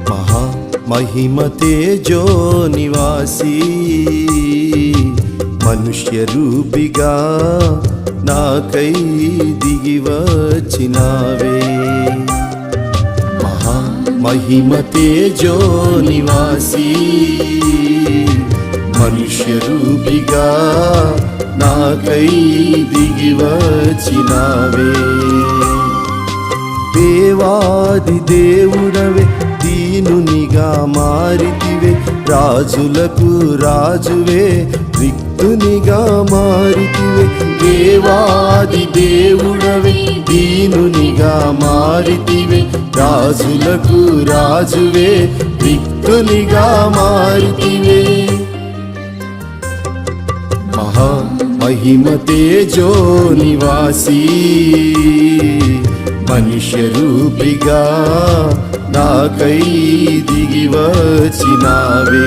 మహా మహిమ తేజో నివాసి మనుష్య రూపిగా నాకై దిగి వచ్చినావే మహా మహిమ తేజో నివాసి మనుష్య రూపిగా నాకై దిగి వచ్చినావే దేవాది దేవుడవే దీనునిగా మారితివే రాజులకు రాజువే రిక్తునిగా మారితివే దేవాది దేవుడవే దీనునిగా మారితివే రాజులకు రాజువే రిక్తునిగా మారితివే మహా మహిమ తేజో నివాసి మనుష్య రూపిగా నాకై దిగి వచ్చినావే